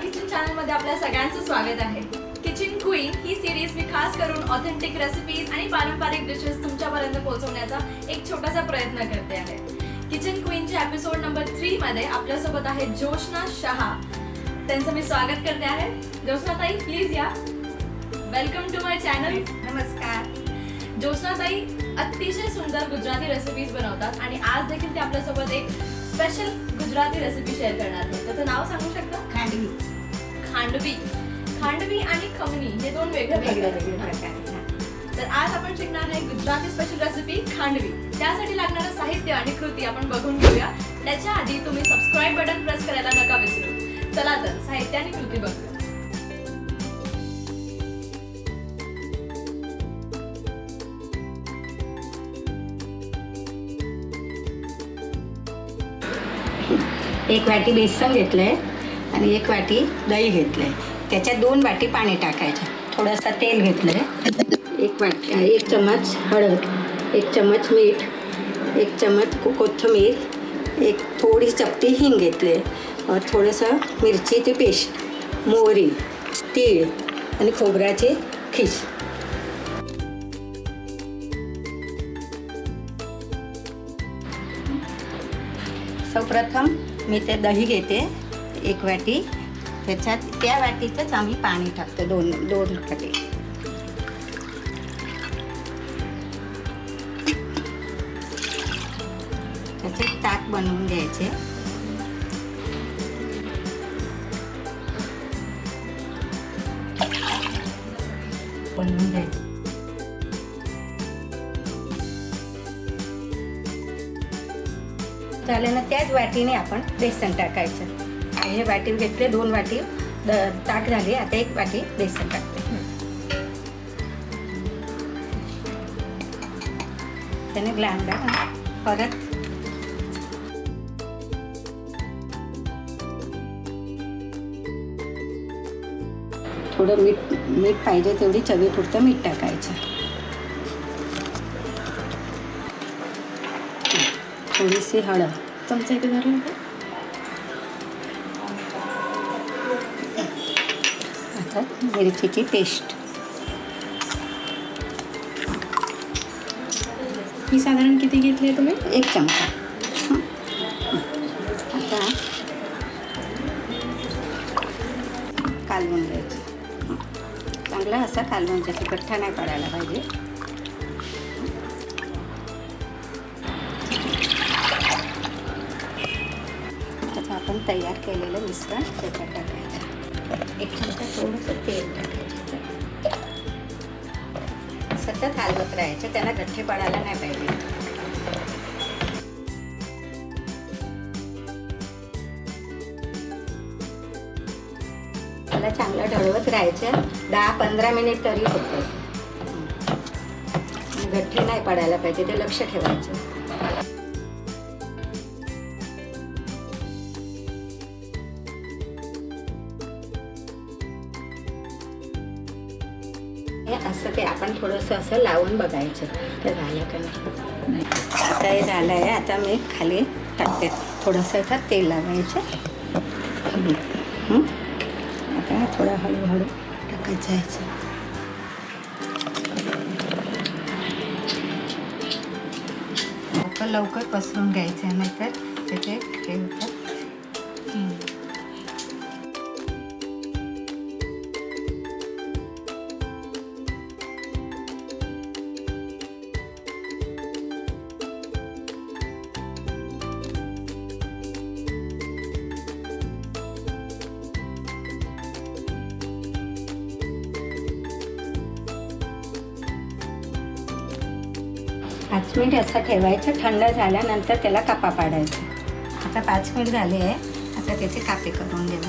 Kitchen channel मध्ये आपल्या सगळ्यांचं स्वागत आहे। किचन क्वीन ही सिरीज मी खास करून ऑथेंटिक रेसिपीज आणि पारंपरिक डिशेस तुमच्यापर्यंत पोहोचवण्याचा एक छोटासा प्रयत्न करते आहे। किचन क्वीनच्या एपिसोड नंबर 3 मध्ये आपल्यासोबत आहे ज्योत्स्ना शहा। त्यांचं मी स्वागत करते आहे। ज्योत्स्ना ताई प्लीज या। Welcome to my channel. नमस्कार। ज्योत्स्ना ताई अतिशय सुंदर गुजराती रेसिपीज बनवतात आणि आज देखील ते आपल्यासोबत एक स्पेशल गुजराती रेसिपी शेअर करणार आहेत। त्याचं नाव सांगू शकता? खांडवी। खांडवी खांडवी आणि खमणी हे दोन वेगळे प्रकार आहेत। तर आज आपण शिकणार आहे गुजराती स्पेशल रेसिपी खांडवी। त्यासाठी लागणारं साहित्य आणि कृती आपण बघून घेऊया। त्याच्या आधी तुम्ही सबस्क्राइब बटन प्रेस करायला नका विसरू। चला तर साहित्य आणि कृती बघूया। एक वाटी बेसन घेतलंय आणि एक वाटी दही घेतलंय। त्याच्यात 2 वाटी पाणी टाकायचं। थोडंसं तेल घेतलंय। एक चम्मच हळद, 1 चम्मच मीठ, 1 चम्मच कोथिंबीर, एक थोडी चपटी हिंग घेतले, थोडंसं मिरचीची पेस्ट, मोहरी, तीळ आणि खोबऱ्याचे खीस। सर्वप्रथम मी ते दही घेते 1 वाटी। त्याच्यात त्या वाटीतच आम्ही पाणी टाकतो 2 वाटी। त्याचे ताक बनवून घ्यायचे। बनवून घ्यायचे झाले ना, त्याच वाटीने आपण बेसन टाकायचं। हे वाटी घेतले 2 वाटी ताक झाली। आता 1 वाटी बेसन टाकते। त्याने ग्लांडा परत थोडं मीठ पाहिजे तेवढी चवीपुरतं मीठ टाकायचं। थोडीशी हळद, चमचा इथे धरला का? आता मिरचीची पेस्ट, ही साधारण किती घेतली तुम्ही? 1 चमचा। आता कालवून घ्यायचं। चांगलं असं कालवून घ्यायचं, गठ्ठा नाही पडायला पाहिजे। आता आपण तयार केलेलं मिश्रण त्याच्यात टाकायचं। 1 चमचा थोडंसं तेल टाकायचं। सतत हलवत राहायचं, त्याला गठ्ठे पडायला नाही पाहिजे। त्याला चांगलं ढळवत राहायचं 10-15 मिनिट तरी होतं। गठ्ठे नाही पडायला पाहिजे, ते लक्ष ठेवायचं। असं ते आपण थोडंसं असं लावून बघायचं तर झालं का नाही। आता हे झालं आहे। आता मी खाली टाकते थोडंसं इथं तेल लावायचं। आता थोडं हळूहळू टाकत जायचं। लवकर पसरून घ्यायचं, नाहीतर त्याचे हे होतात। पाच मिनिट असं ठेवायचं। थंड झाल्यानंतर त्याला कापा पाडायचं। आता 5 मिनिट झाले आहे। आता त्याचे कापे करून घेऊ।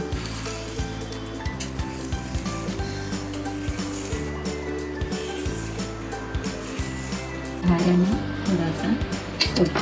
भाज्यांना थोडासा तूप।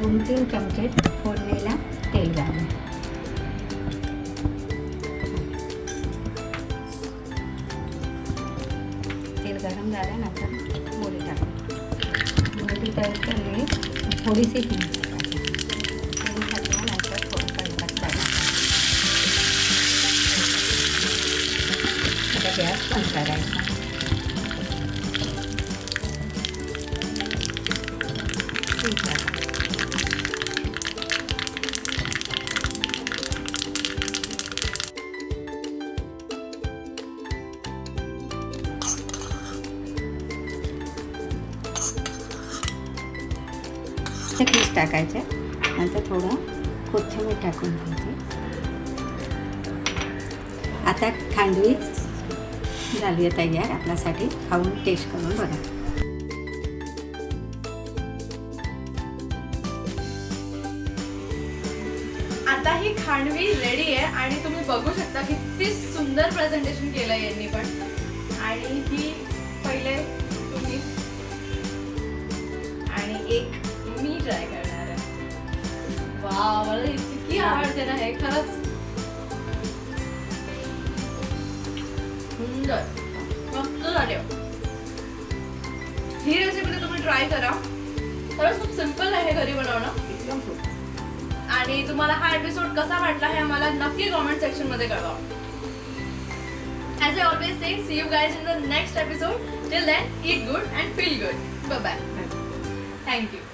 2-3 चमचे फोडणीला तेल घालूया. तेल गरम झाल्यानंतर मोहरी टाकू. मोहरी तयार केली थोडीशी हिंग टाकायची. हिंग घातल्यानंतर थोडं कढीपत्ता आता गॅस बंद करायचा. पीस टाकायचे. नंतर थोडं कोथिंबीर टाकून घ्यायची. आता खांडवी झाली आहे तयार. आपल्यासाठी खाऊन टेस्ट करून बघा. आता ही खांडवी रेडी आहे आणि तुम्ही बघू शकता किती सुंदर प्रेझेंटेशन केलंय यांनी पण. आणि ही पहिले तुम्ही आणि एक मी ट्राय करणार आहे. वाव, मला इतकी आवडते ना हे, खरंच सुंदर मस्त झाले. ही रेसिपी तुम्ही ट्राय करा. खरंच खूप सिम्पल आहे घरी बनवणं, एकदम खूप. आणि तुम्हाला हा एपिसोड कसा वाटला हे आम्हाला नक्की कमेंट सेक्शन मध्ये कळवा. As I always say, see you guys in the next episode. Till then, eat good and feel good. Bye bye. Thank you.